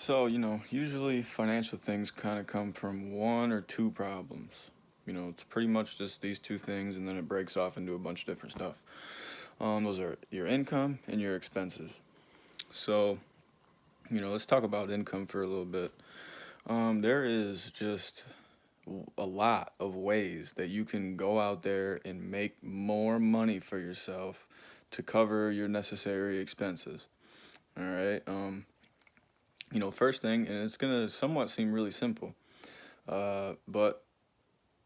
So, usually financial things kind of come from one or two problems. It's pretty much just these two things, and then it breaks off into a bunch of different stuff. Those are your income and your expenses. So, let's talk about income for a little bit. There is just a lot of ways that you can go out there and make more money for yourself to cover your necessary expenses. All right. First thing, and it's gonna somewhat seem really simple, but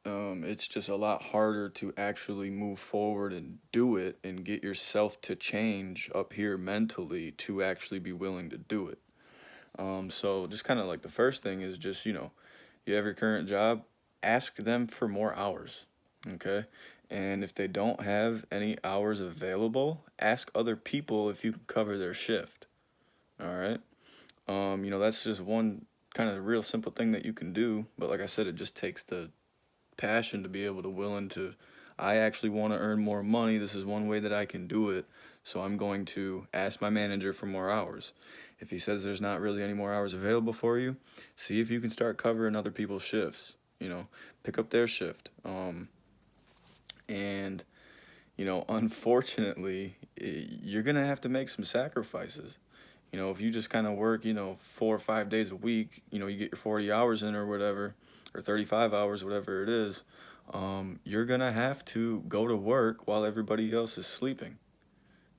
it's just a lot harder to actually move forward and do it and get yourself to change up here mentally to actually be willing to do it. So just kind of like the first thing is just, you have your current job, ask them for more hours, okay? And if they don't have any hours available, ask other people if you can cover their shift, all right? That's just one kind of real simple thing that you can do. But like I said, it just takes the passion to be able to willing to, I actually want to earn more money. This is one way that I can do it. So I'm going to ask my manager for more hours. If he says there's not really any more hours available for you, see if you can start covering other people's shifts, pick up their shift. And, unfortunately, you're going to have to make some sacrifices. If you just kind of work, 4 or 5 days a week, you get your 40 hours in or whatever, or 35 hours, whatever it is, you're going to have to go to work while everybody else is sleeping.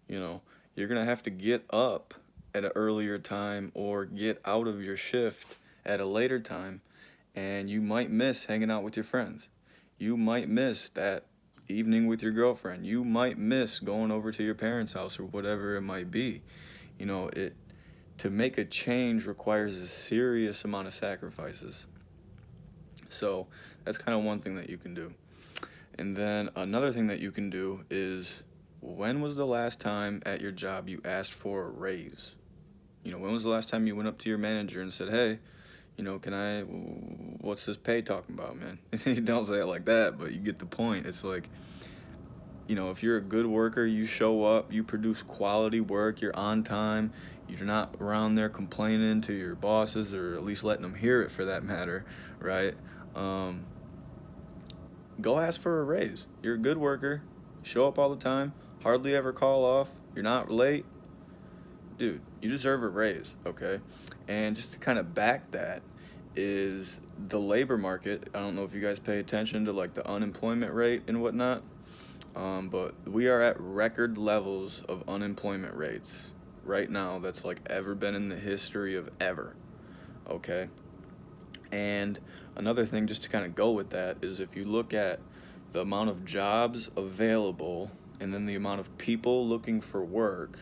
You're going to have to get up at an earlier time or get out of your shift at a later time, and you might miss hanging out with your friends. You might miss that evening with your girlfriend. You might miss going over to your parents' house or whatever it might be. It to make a change requires a serious amount of sacrifices. So that's kind of one thing that you can do. And then another thing that you can do is, when was the last time at your job you asked for a raise? When was the last time you went up to your manager and said, hey, what's this pay talking about, man? You don't say it like that, but you get the point. It's like, if you're a good worker, you show up, you produce quality work, you're on time, you're not around there complaining to your bosses, or at least letting them hear it for that matter, right? Go ask for a raise. You're a good worker, show up all the time, hardly ever call off, you're not late. Dude, you deserve a raise, okay? And just to kind of back that is the labor market. I don't know if you guys pay attention to like the unemployment rate and whatnot. But we are at record levels of unemployment rates right now that's like ever been in the history of ever. Okay. And another thing, just to kind of go with that, is if you look at the amount of jobs available and then the amount of people looking for work,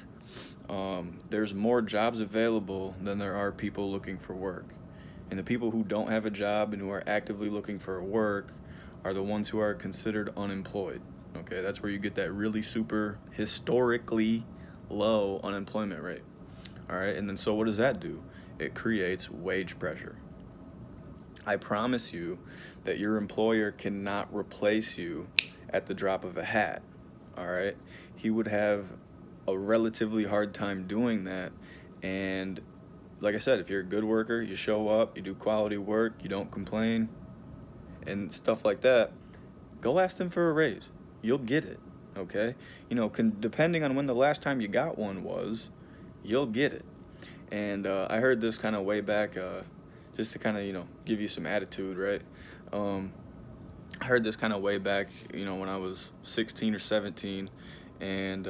there's more jobs available than there are people looking for work. And the people who don't have a job and who are actively looking for work are the ones who are considered unemployed. Okay, that's where you get that really super historically low unemployment rate. All right, and then so what does that do? It creates wage pressure. I promise you that your employer cannot replace you at the drop of a hat. All right, he would have a relatively hard time doing that. And like I said, if you're a good worker, you show up, you do quality work, you don't complain, and stuff like that, go ask them for a raise. You'll get it, okay? Depending on when the last time you got one was, you'll get it. And I heard this kind of way back, just to kind of, give you some attitude, right? I heard this kind of way back, when I was 16 or 17, and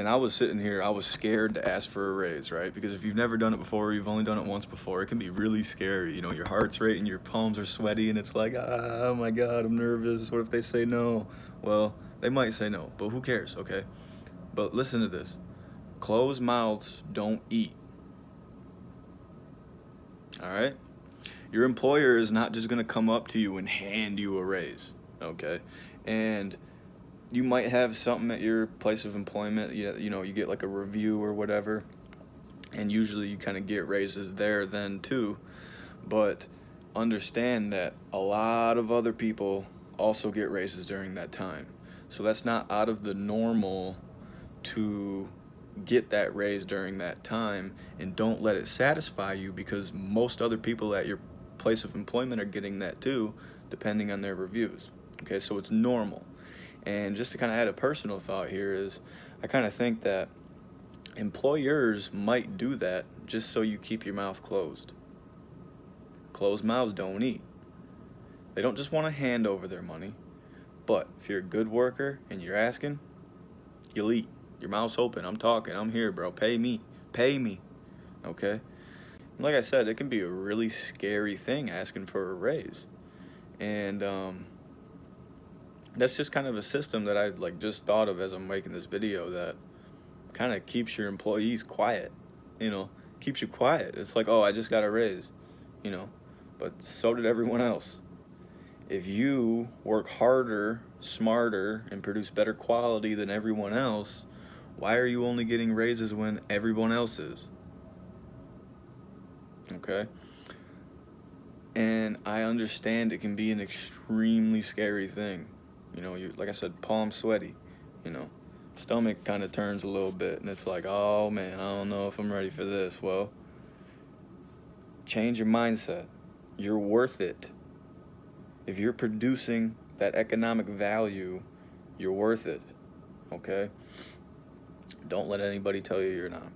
I was sitting here, I was scared to ask for a raise, right? Because if you've never done it before, you've only done it once before, it can be really scary. Your heart's rate and your palms are sweaty, and it's like, oh my God, I'm nervous. What if they say no? Well, they might say no, but who cares, okay? But listen to this. Closed mouths don't eat. All right? Your employer is not just going to come up to you and hand you a raise, okay? And you might have something at your place of employment, you get like a review or whatever, and usually you kind of get raises there then too. But understand that a lot of other people also get raises during that time. So that's not out of the normal to get that raise during that time, and don't let it satisfy you, because most other people at your place of employment are getting that too, depending on their reviews. Okay, so it's normal. And just to kind of add a personal thought here is, I kind of think that employers might do that just so you keep your mouth closed. Closed mouths don't eat. They don't just want to hand over their money, but if you're a good worker and you're asking, you'll eat. Your mouth's open. I'm talking. I'm here, bro. Pay me. Pay me. Okay? Like I said, it can be a really scary thing asking for a raise. And that's just kind of a system that I just thought of as I'm making this video, that kind of keeps your employees quiet, keeps you quiet. It's like, oh, I just got a raise, but so did everyone else. If you work harder, smarter, and produce better quality than everyone else, why are you only getting raises when everyone else is? Okay? And I understand it can be an extremely scary thing. You, like I said, palm sweaty, stomach kind of turns a little bit, and it's like, oh man, I don't know if I'm ready for this. Well, change your mindset. You're worth it. If you're producing that economic value, you're worth it. Okay? Don't let anybody tell you you're not.